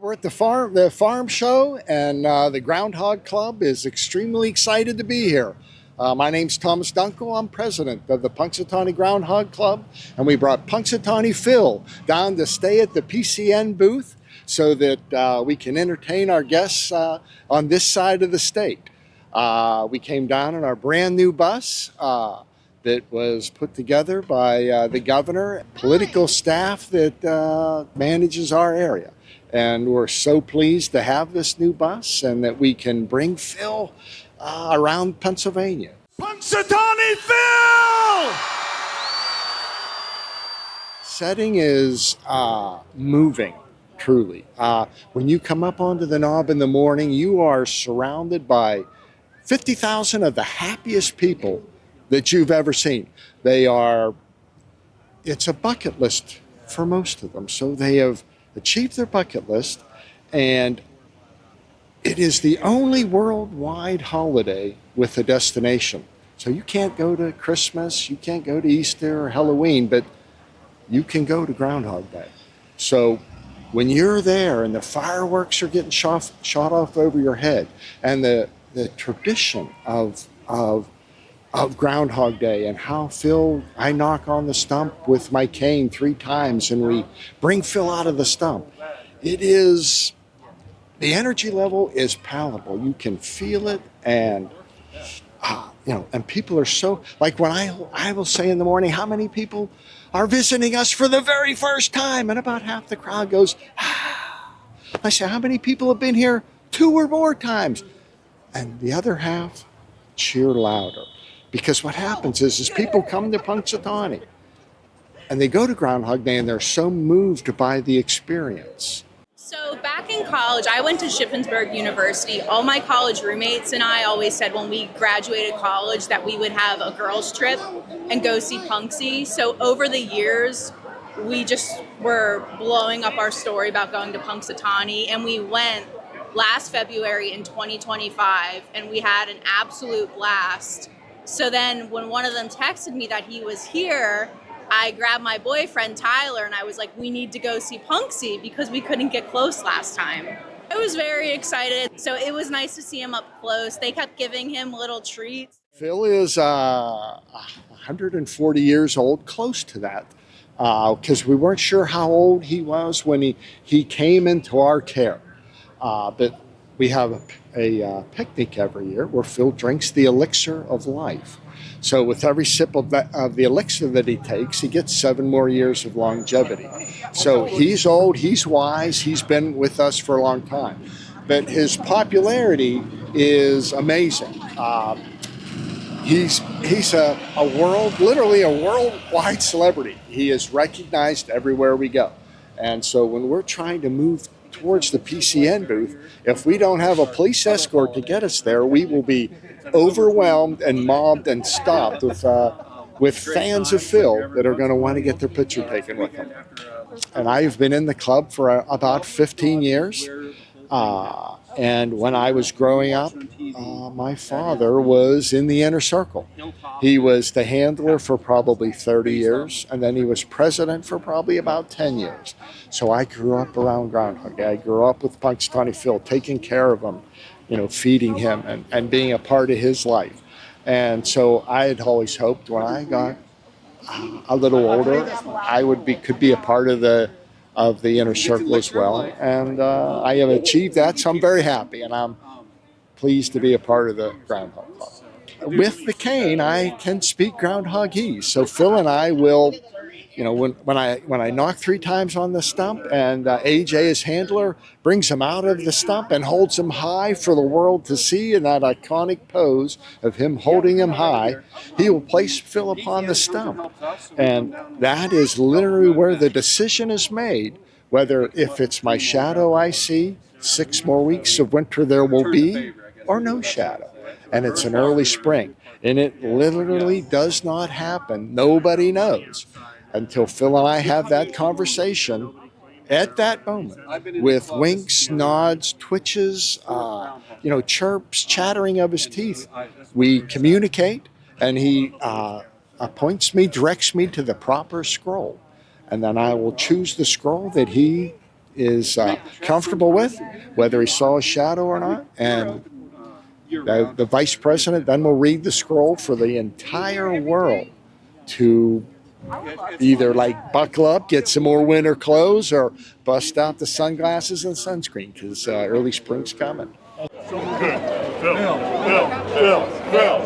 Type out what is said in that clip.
We're at the farm show, and the Groundhog Club is extremely excited to be here. My name's Thomas Dunkel. I'm president of the Punxsutawney Groundhog Club, and we brought Punxsutawney Phil down to stay at the PCN booth so that we can entertain our guests on this side of the state. We came down in our brand new bus that was put together by the governor, political staff that manages our area. And we're so pleased to have this new bus and that we can bring Phil around Pennsylvania. Punxsutawney Phil! Setting is moving, truly. When you come up onto the knob in the morning, you are surrounded by 50,000 of the happiest people that you've ever seen. It's a bucket list for most of them. So they have achieved their bucket list, and it is the only worldwide holiday with a destination. So you can't go to Christmas, you can't go to Easter or Halloween, but you can go to Groundhog Day. So when you're there and the fireworks are getting shot off over your head, and the tradition of Groundhog Day and how I knock on the stump with my cane 3 times and we bring Phil out of the stump. The energy level is palatable. You can feel it, and and people are so, like when I will say in the morning, how many people are visiting us for the very first time? And about half the crowd goes, ah. I say, how many people have been here 2 or more times? And the other half cheer louder. Because what happens is people come to Punxsutawney and they go to Groundhog Day and they're so moved by the experience. So back in college, I went to Shippensburg University. All my college roommates and I always said when we graduated college that we would have a girls' trip and go see Punxsy. So over the years, we just were blowing up our story about going to Punxsutawney, and we went last February in 2025, and we had an absolute blast. So then when one of them texted me that he was here, I grabbed my boyfriend, Tyler, and I was like, we need to go see Punxsy because we couldn't get close last time. I was very excited. So it was nice to see him up close. They kept giving him little treats. Phil is 140 years old, close to that, because we weren't sure how old he was when he came into our care. But we have a picnic every year where Phil drinks the elixir of life. So with every sip of the elixir that he takes, he gets 7 more years of longevity. So he's old, he's wise, he's been with us for a long time. But his popularity is amazing. He's literally a worldwide celebrity. He is recognized everywhere we go. And so when we're trying to move towards the PCN booth, if we don't have a police escort to get us there, we will be overwhelmed and mobbed and stopped with fans of Phil that are going to want to get their picture taken with him. And I've been in the club for about 15 years. And when I was growing up, my father was in the inner circle. He was the handler for probably 30 years, and then he was president for probably about 10 years. So I grew up around Groundhog Day. I grew up with Punxsutawney Phil, taking care of him, feeding him and being a part of his life. And so I had always hoped when I got a little older, I could be a part of the inner circle as well. And I have achieved that, so I'm very happy, and I'm pleased to be a part of the Groundhog Club. With the cane, I can speak Groundhogese. So Phil and I will, when I knock 3 times on the stump, and AJ, his handler, brings him out of the stump and holds him high for the world to see in that iconic pose of him holding him high, he will place Phil upon the stump. And that is literally where the decision is made, whether if it's my shadow I see, 6 more weeks of winter there will be, or no shadow. And it's an early spring. And it literally does not happen. Nobody knows until Phil and I have that conversation at that moment with winks, nods, twitches, chirps, chattering of his teeth. We communicate, and he directs me to the proper scroll. And then I will choose the scroll that he is comfortable with, whether he saw a shadow or not. And the vice president then will read the scroll for the entire world to either like buckle up, get some more winter clothes, or bust out the sunglasses and sunscreen because early spring's coming. Phil.